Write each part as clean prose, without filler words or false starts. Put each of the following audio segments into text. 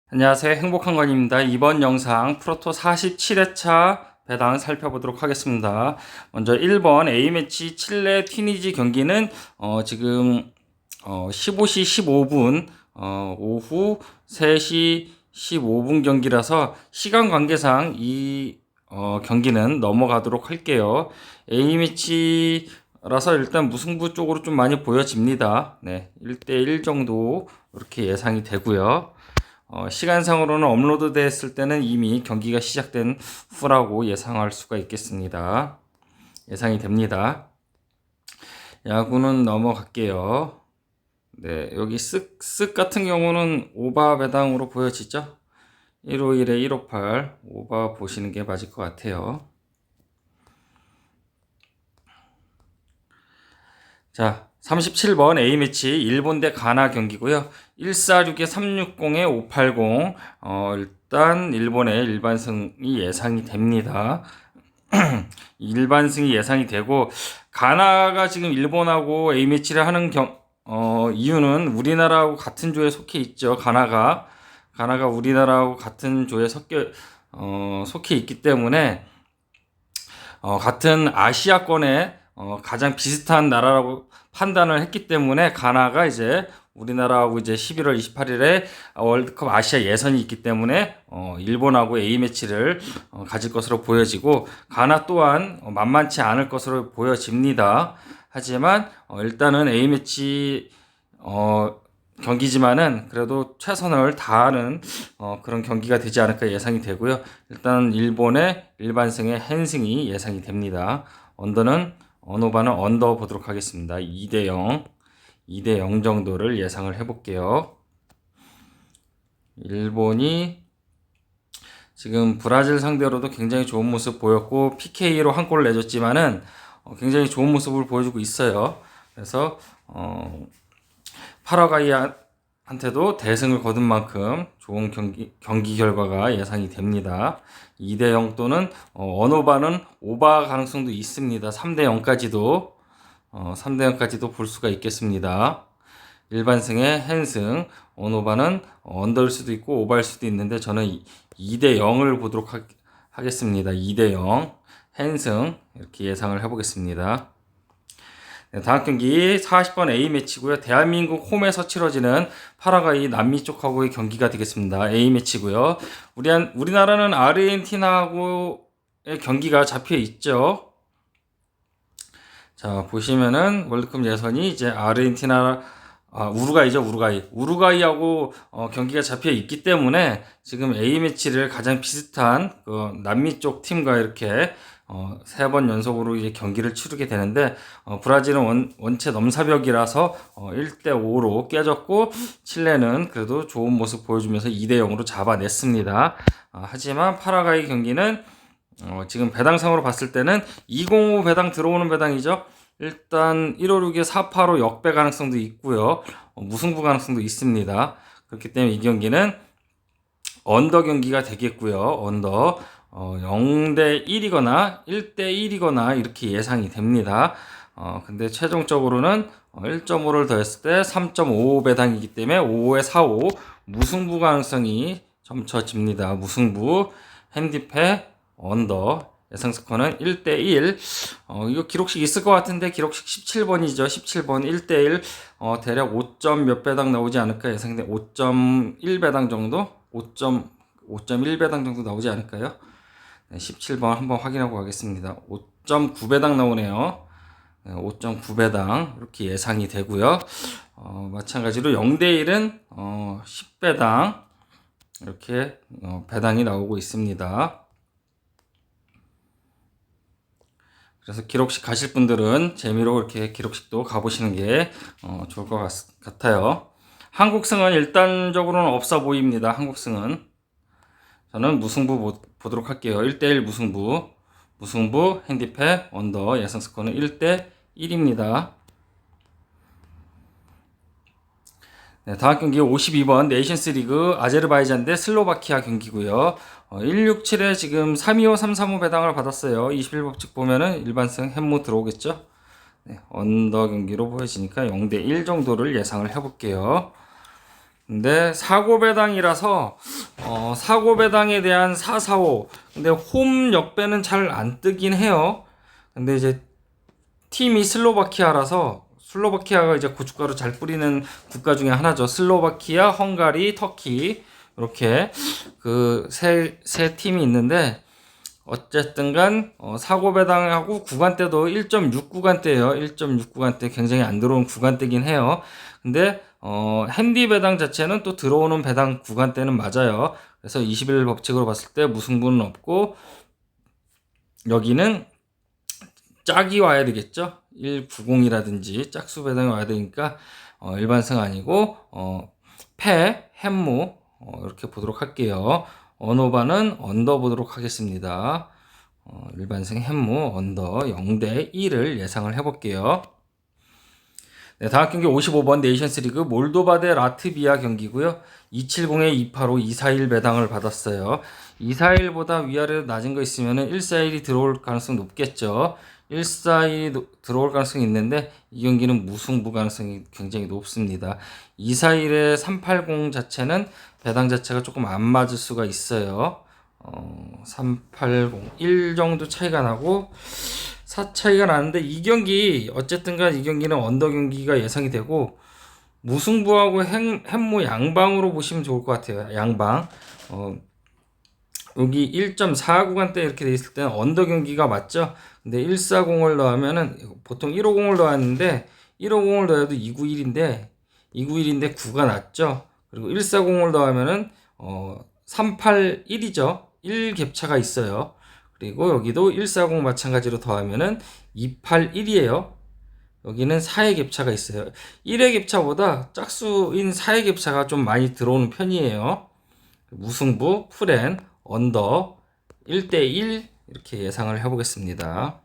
안녕하세요. 행복한 건입니다. 이번 영상 프로토 47회차 배당 살펴보도록 하겠습니다. 먼저 1번 A매치 칠레 튀니지 경기는 지금 15시 15분 오후 3시 15분 경기라서 시간 관계상 이 경기는 넘어가도록 할게요. A매치라서 일단 무승부 쪽으로 좀 많이 보여집니다. 네, 1대1 정도 이렇게 예상이 되고요. 시간상으로는 업로드 됐을 때는 이미 경기가 시작된 후라고 예상할 수가 있겠습니다. 예상이 됩니다. 야구는 넘어갈게요. 네, 여기 쓱쓱 같은 경우는 오바 배당으로 보여지죠? 151에 158 오바 보시는 게 맞을 것 같아요. 자, 37번 A매치 일본 대 가나 경기고요. 146에 360에 580. 일단 일본의 일반승이 예상이 됩니다. 일반승이 예상이 되고 가나가 지금 일본하고 A매치를 하는 이유는 우리나라하고 같은 조에 속해 있죠. 가나가 우리나라하고 같은 조에 속해 있기 때문에 같은 아시아권에 가장 비슷한 나라라고 판단을 했기 때문에 가나가 이제 우리나라하고 이제 11월 28일에 월드컵 아시아 예선이 있기 때문에 일본하고 A매치를 가질 것으로 보여지고 가나 또한 만만치 않을 것으로 보여집니다. 하지만 일단은 A매치 경기지만은 그래도 최선을 다하는 그런 경기가 되지 않을까 예상이 되고요. 일단 일본의 일반승의 헨승이 예상이 됩니다. 언어바는 언더 보도록 하겠습니다. 2대 0 정도를 예상을 해볼게요. 일본이 지금 브라질 상대로도 굉장히 좋은 모습 보였고 PK로 한 골을 내줬지만은 굉장히 좋은 모습을 보여주고 있어요. 그래서 파라과이한테도 대승을 거둔 만큼 좋은 경기 결과가 예상이 됩니다. 2대 0 또는 언어바는 오바 가능성도 있습니다. 3대 0까지도 3대 0까지도 볼 수가 있겠습니다. 일반승의 헨승, 언어바는 언더일 수도 있고 오바일 수도 있는데 저는 2대 0을 보도록 하겠습니다. 2대 0 헨승 이렇게 예상을 해보겠습니다. 네, 다음 경기 40번 A매치고요. 대한민국 홈에서 치러지는 파라과이 남미 쪽하고의 경기가 되겠습니다. A매치고요. 우리나라는 아르헨티나하고의 경기가 잡혀 있죠. 자, 보시면은 월드컵 예선이 이제 우루과이죠, 우루과이하고 경기가 잡혀 있기 때문에 지금 A매치를 가장 비슷한 남미 쪽 팀과 이렇게 3번 연속으로 이제 경기를 치르게 되는데 브라질은 원체 넘사벽이라서 1대 5로 깨졌고 칠레는 그래도 좋은 모습 보여주면서 2대 0으로 잡아냈습니다. 하지만 파라과이 경기는 지금 배당상으로 봤을 때는 205 배당 들어오는 배당이죠. 일단 156에 485 역배 가능성도 있고요. 무승부 가능성도 있습니다. 그렇기 때문에 이 경기는 언더 경기가 되겠고요. 언더 0대 1이거나 1대 1이거나 이렇게 예상이 됩니다. 근데 최종적으로는 1.5를 더했을 때 3.5 배당이기 때문에 5에 45 무승부 가능성이 점쳐집니다. 무승부 핸디패 언더 예상 스코어는 1대1. 이거 기록식 있을 것 같은데 기록식 17번이죠. 17번 1대1. 대략 5점 몇 배당 나오지 않을까 예상돼. 5.1배당 정도? 5.1배당 정도 나오지 않을까요? 네, 17번 한번 확인하고 가겠습니다. 5.9배당 나오네요. 5.9배당 이렇게 예상이 되고요. 마찬가지로 0대1은 10배당 이렇게 배당이 나오고 있습니다. 그래서 기록식 가실 분들은 재미로 이렇게 기록식도 가보시는 게 좋을 것 같아요. 한국승은 일단적으로는 없어 보입니다. 한국승은 저는 무승부 보도록 할게요. 1대1 무승부 핸디패 언더 예상 스코어는 1대1입니다. 네, 다음 경기 52번 네이션스 리그 아제르바이잔 대 슬로바키아 경기고요. 167에 지금 325, 335 배당을 받았어요. 21법칙 보면은 일반승 햄모 들어오겠죠. 네, 언더 경기로 보여지니까 0대1 정도를 예상을 해볼게요. 근데 사고 배당이라서 사고 배당에 대한 445. 근데 홈 역배는 잘 안 뜨긴 해요. 근데 이제 팀이 슬로바키아가 이제 고춧가루 잘 뿌리는 국가 중에 하나죠. 슬로바키아, 헝가리, 터키 이렇게 그 세 팀이 있는데 어쨌든간 사고 배당하고 구간대도 1.6 구간대예요. 1.6 구간대 굉장히 안 들어온 구간대긴 해요. 근데 핸디 배당 자체는 또 들어오는 배당 구간대는 맞아요. 그래서 21 법칙으로 봤을 때 무승부는 없고 여기는 짝이 와야 되겠죠. 190이라든지 짝수 배당이 와야 되니까 일반승 아니고 햄무 이렇게 보도록 할게요. 언오바는 언더 보도록 하겠습니다. 일반승 햄무 언더 0대 1을 예상을 해볼게요. 네, 다음 경기 55번 네이션스리그 몰도바 대 라트비아 경기고요. 270에 285, 241 배당을 받았어요. 241보다 위아래로 낮은 거 있으면 141이 들어올 가능성이 높겠죠. 141이 들어올 가능성이 있는데 이 경기는 무승부 가능성이 굉장히 높습니다. 241의 380 자체는 배당 자체가 조금 안 맞을 수가 있어요. 380, 1 정도 차이가 나고 4 차이가 나는데 이 경기 어쨌든간 이 경기는 언더 경기가 예상이 되고 무승부하고 햄무 양방으로 보시면 좋을 것 같아요. 양방. 여기 1.4 구간대 이렇게 돼 있을 때는 언더 경기가 맞죠. 근데 140을 넣으면은 보통 150을 넣었는데 150을 넣어도 291인데 9가 낮죠. 그리고 140을 넣으면은 381이죠. 1 갭차가 있어요. 그리고 여기도 140 마찬가지로 더하면은 281이에요. 여기는 4의 갭차가 있어요. 1의 갭차보다 짝수인 4의 갭차가 좀 많이 들어오는 편이에요. 무승부, 풀앤, 언더 1대1 이렇게 예상을 해보겠습니다.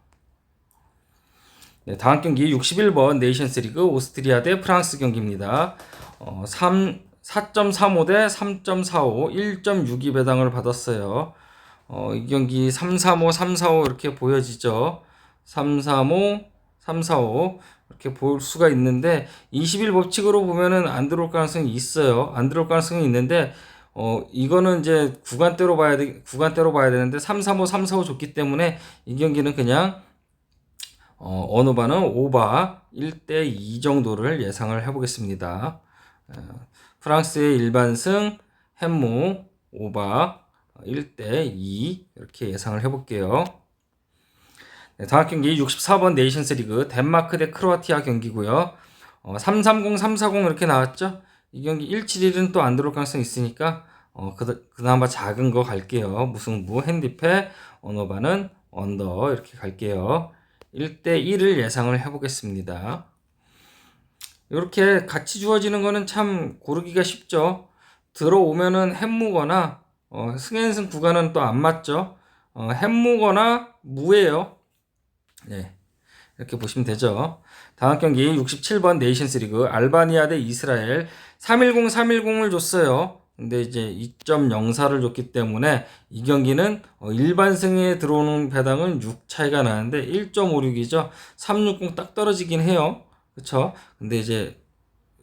네, 다음 경기 61번 네이션스리그 오스트리아 대 프랑스 경기입니다. 4.35 대 3.45, 1.62 배당을 받았어요. 이 경기 335, 345 이렇게 보여지죠. 335, 345 이렇게 볼 수가 있는데 21 법칙으로 보면은 안 들어올 가능성이 있어요. 안 들어올 가능성이 있는데 이거는 이제 구간대로 봐야 되는데 335, 345 줬기 때문에 이 경기는 그냥 언어바는 오바 1대 2 정도를 예상을 해보겠습니다. 프랑스의 일반승 햄무 오바 1대 2 이렇게 예상을 해볼게요. 네, 다음 경기 64번 네이션스리그 덴마크 대 크로아티아 경기고요. 330, 340 이렇게 나왔죠. 이 경기 171은 또 안 들어올 가능성이 있으니까 그나마 작은 거 갈게요. 무승부 핸디패 언어바는 언더 이렇게 갈게요. 1대 1을 예상을 해보겠습니다. 이렇게 같이 주어지는 거는 참 고르기가 쉽죠. 들어오면은 햄무거나 승앤승 구간은 또 안 맞죠. 햄무거나 무예요. 네, 이렇게 보시면 되죠. 다음 경기 67번 네이션스리그 알바니아 대 이스라엘 310, 310을 줬어요. 근데 이제 2.04를 줬기 때문에 이 경기는 일반승에 들어오는 배당은 6 차이가 나는데 1.56이죠. 360 딱 떨어지긴 해요. 그쵸? 근데 이제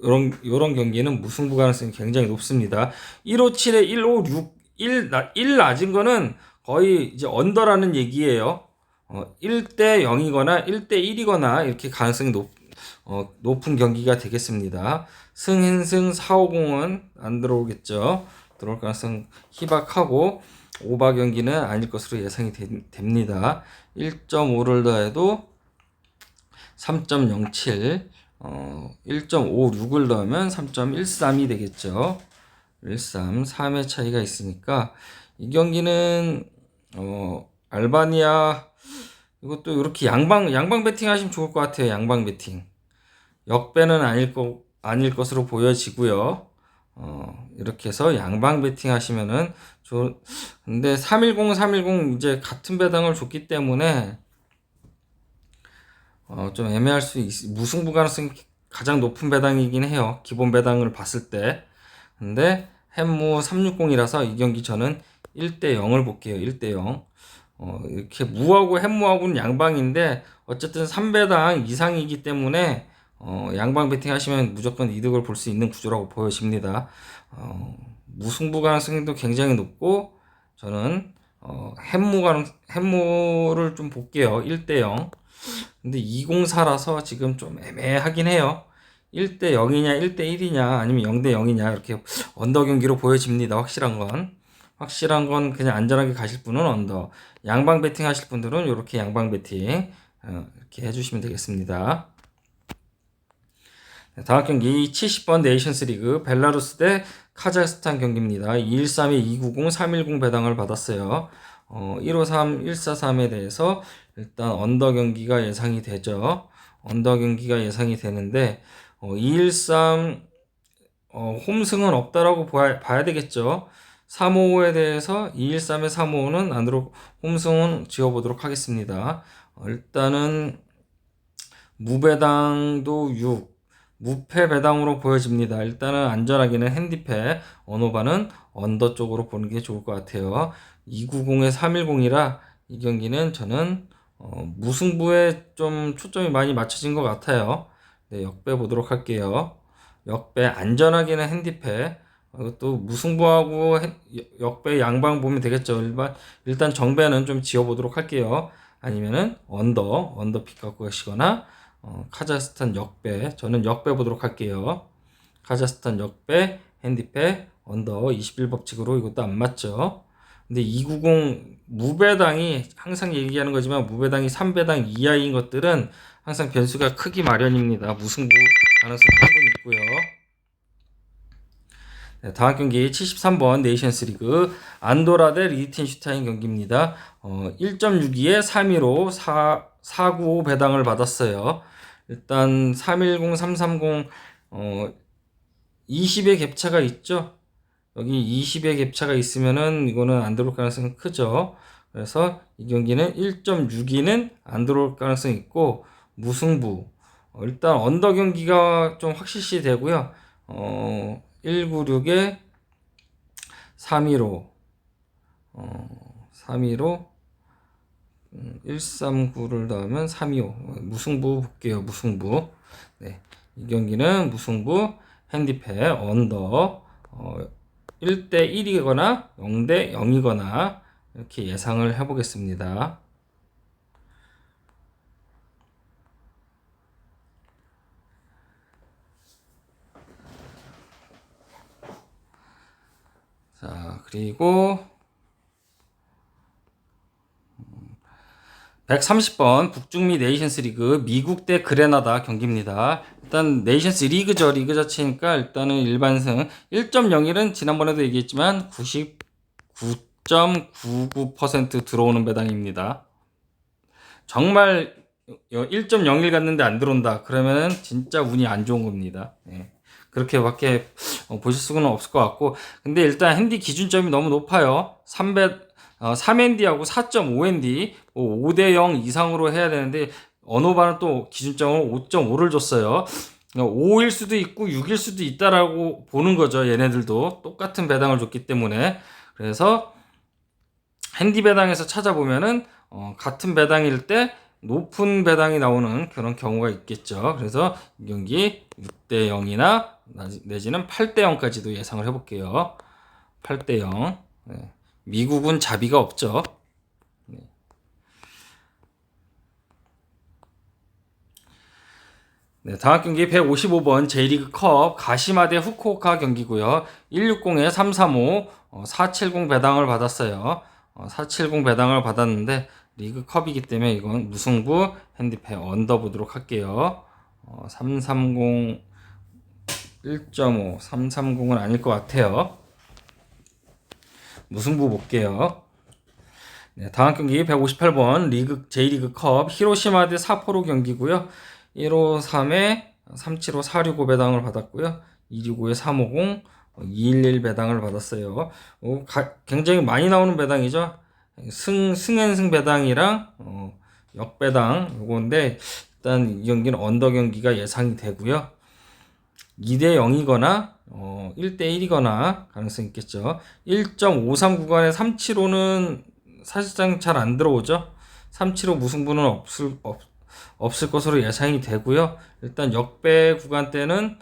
요런 경기는 무승부 가능성이 굉장히 높습니다. 157에 156, 1 낮은 거는 거의 이제 언더라는 얘기예요. 1대 0이거나 1대 1이거나 이렇게 가능성이 높은 경기가 되겠습니다. 승인승 450은 안 들어오겠죠. 들어올 가능성 희박하고 오바 경기는 아닐 것으로 예상이 됩니다. 1.5를 더해도 3.07, 1.56을 넣으면 3.13이 되겠죠. 13, 3의 차이가 있으니까 이 경기는 알바니아 이것도 이렇게 양방 배팅 하시면 좋을 것 같아요. 양방 배팅. 역배는 아닐 것으로 보여지고요. 이렇게 해서 양방 배팅 하시면은 근데 310 이제 같은 배당을 줬기 때문에 좀 애매할 무승부 가능성이 가장 높은 배당이긴 해요. 기본 배당을 봤을 때. 근데 햄무 360이라서 이 경기 저는 1대 0을 볼게요. 1대 0. 이렇게 무하고 햄무하고는 양방인데 어쨌든 3배당 이상이기 때문에 양방 배팅 하시면 무조건 이득을 볼 수 있는 구조라고 보여집니다. 무승부 가능성도 굉장히 높고, 저는 햄무를 좀 볼게요. 1대0. 근데 204라서 지금 좀 애매하긴 해요. 1대0이냐 1대1이냐 아니면 0대0이냐 이렇게 언더 경기로 보여집니다. 확실한 건 그냥 안전하게 가실 분은 언더, 양방 배팅 하실 분들은 이렇게 양방 배팅 이렇게 해주시면 되겠습니다. 다음 경기 70번 네이션스 리그 벨라루스 대 카자흐스탄 경기입니다. 213에 290, 310 배당을 받았어요. 153, 143에 대해서 일단 언더 경기가 예상이 되죠. 언더 경기가 예상이 되는데 213 홈승은 없다라고 봐야 되겠죠. 355에 대해서 213에 355는 안으로 홈승은 지어보도록 하겠습니다. 일단은 무배당도 6, 무패 배당으로 보여집니다. 일단은 안전하게는 핸디패, 언어반은 언더 쪽으로 보는 게 좋을 것 같아요. 290에 310이라 이 경기는 저는 무승부에 좀 초점이 많이 맞춰진 것 같아요. 네, 역배 보도록 할게요. 역배 안전하게는 핸디패, 또 무승부하고 역배 양방 보면 되겠죠. 일단 정배는 좀 지어보도록 할게요. 아니면은 언더 픽 갖고 가시거나 카자흐스탄 역배, 저는 역배 보도록 할게요. 카자흐스탄 역배, 핸디패, 언더 21법칙으로 이것도 안 맞죠. 근데 290 무배당이 항상 얘기하는 거지만 무배당이 3배당 이하인 것들은 항상 변수가 크기 마련입니다. 무승부 가능성 충분히 있고요. 네, 다음 경기 73번 네이션스 리그 안도라 대 리히텐슈타인 경기입니다. 1.62에 315, 495 배당을 받았어요. 일단 310, 330 20의 갭차가 있죠. 여기 20의 갭차가 있으면은 이거는 안 들어올 가능성이 크죠. 그래서 이 경기는 1.62는 안 들어올 가능성이 있고 무승부. 일단 언더 경기가 좀 확실시 되고요. 196에 315 315 139를 넣으면 325 무승부 볼게요. 무승부. 네, 이 경기는 무승부, 핸디패, 언더 1대1이거나 0대0이거나 이렇게 예상을 해보겠습니다. 자, 그리고 130번 북중미 네이션스 리그 미국 대 그레나다 경기입니다. 일단 네이션스 리그죠. 리그 자체니까 일단은 일반승 1.01은 지난번에도 얘기했지만 99.99% 들어오는 배당입니다. 정말 1.01 갔는데 안 들어온다. 그러면은 진짜 운이 안 좋은 겁니다. 예. 그렇게밖에 보실 수는 없을 것 같고, 근데 일단 핸디 기준점이 너무 높아요. 3핸디하고 4.5핸디 5대0 이상으로 해야 되는데 언어반은 또 기준점을 5.5를 줬어요. 5일 수도 있고 6일 수도 있다라고 보는 거죠. 얘네들도 똑같은 배당을 줬기 때문에. 그래서 핸디 배당에서 찾아보면은 같은 배당일 때 높은 배당이 나오는 그런 경우가 있겠죠. 그래서 이 경기 6대0이나 내지는 8대0까지도 예상을 해볼게요. 8대0. 네. 미국은 자비가 없죠. 네. 네, 다음 경기 155번 J리그 컵 가시마 대 후쿠오카 경기고요. 160에 335, 470 배당을 받았어요. 470 배당을 받았는데 리그 컵이기 때문에 이건 무승부, 핸디패 언더 보도록 할게요. 330 1.5, 330은 아닐 것 같아요. 무승부 볼게요. 네, 다음 경기 158번 J리그 컵 히로시마 대 사포로 경기고요. 153에 375, 465 배당을 받았고요. 265에 350, 211 배당을 받았어요. 굉장히 많이 나오는 배당이죠. 승연승 배당이랑 역배당 요건데 일단 이 경기는 언더 경기가 예상이 되고요. 2대0이거나 1대1이거나 가능성이 있겠죠. 1.53 구간에 375는 사실상 잘 안 들어오죠. 375 무승부는 없을 것으로 예상이 되고요. 일단 역배 구간대는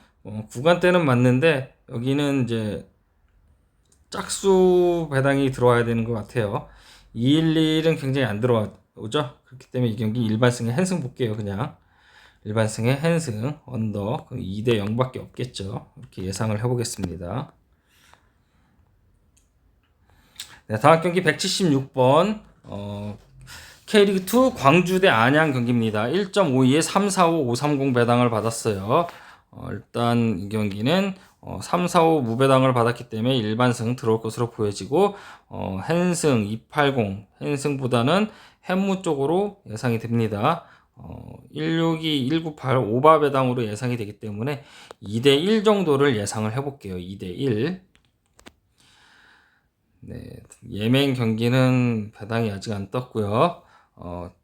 맞는데 여기는 이제 짝수 배당이 들어와야 되는 것 같아요. 211은 굉장히 안 들어오죠. 그렇기 때문에 이 경기 일반승의 한승 볼게요. 그냥 일반승의 한승 언더 2대 0밖에 없겠죠. 이렇게 예상을 해보겠습니다. 네, 다음 경기 176번 K리그2 광주 대 안양 경기입니다. 1.52에 345 530 배당을 받았어요. 일단 이 경기는 345 무배당을 받았기 때문에 일반승 들어올 것으로 보여지고 한승 280 한승보다는 현무 쪽으로 예상이 됩니다. 162 198 오바 배당으로 예상이 되기 때문에 2대1 정도를 예상을 해볼게요. 2대1. 네, 예멘 경기는 배당이 아직 안 떴고요.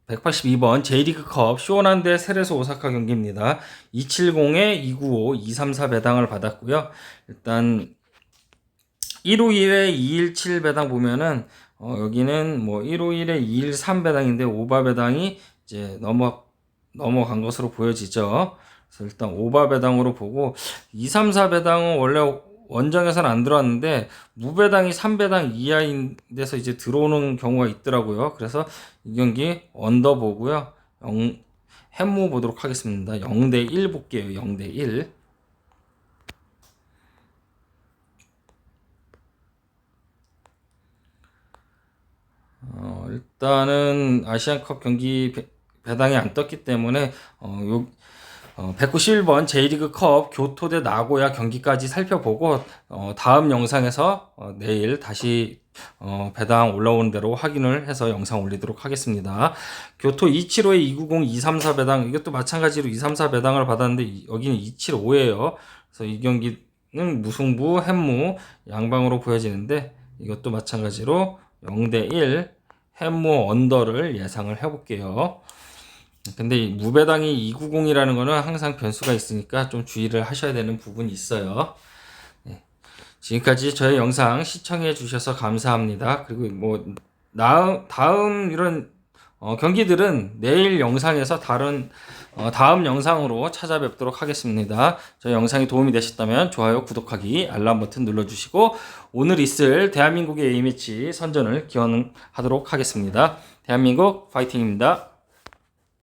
182번 J리그컵 쇼난 대 세레소 오사카 경기입니다. 270에 295, 234 배당을 받았고요. 일단 151에 217 배당 보면은 여기는 뭐 151에 213 배당인데 오바 배당이 이제 넘어간 것으로 보여지죠. 그래서 일단 오바 배당으로 보고 234 배당은 원래 원정에서는 안 들어왔는데 무배당이 3배당 이하인 데서 이제 들어오는 경우가 있더라고요. 그래서 이 경기 언더 보고요. 현무 보도록 하겠습니다. 0대1 볼게요. 0대1. 일단은 아시안컵 경기 배당이 안 떴기 때문에 191번 J리그컵 교토 대 나고야 경기까지 살펴보고 다음 영상에서 내일 다시 배당 올라오는 대로 확인을 해서 영상 올리도록 하겠습니다. 교토 275에 290, 234 배당 이것도 마찬가지로 234 배당을 받았는데 여기는 275예요. 그래서 이 경기는 무승부, 현무 양방으로 보여지는데 이것도 마찬가지로 0대1 현무 언더를 예상을 해볼게요. 근데 이 무배당이 290이라는 거는 항상 변수가 있으니까 좀 주의를 하셔야 되는 부분이 있어요. 네. 지금까지 저의 영상 시청해 주셔서 감사합니다. 그리고 뭐 다음 이런 경기들은 내일 영상에서 다음 영상으로 찾아뵙도록 하겠습니다. 저희 영상이 도움이 되셨다면 좋아요, 구독하기, 알람 버튼 눌러주시고 오늘 있을 대한민국의 A매치 선전을 기원하도록 하겠습니다. 대한민국 파이팅입니다.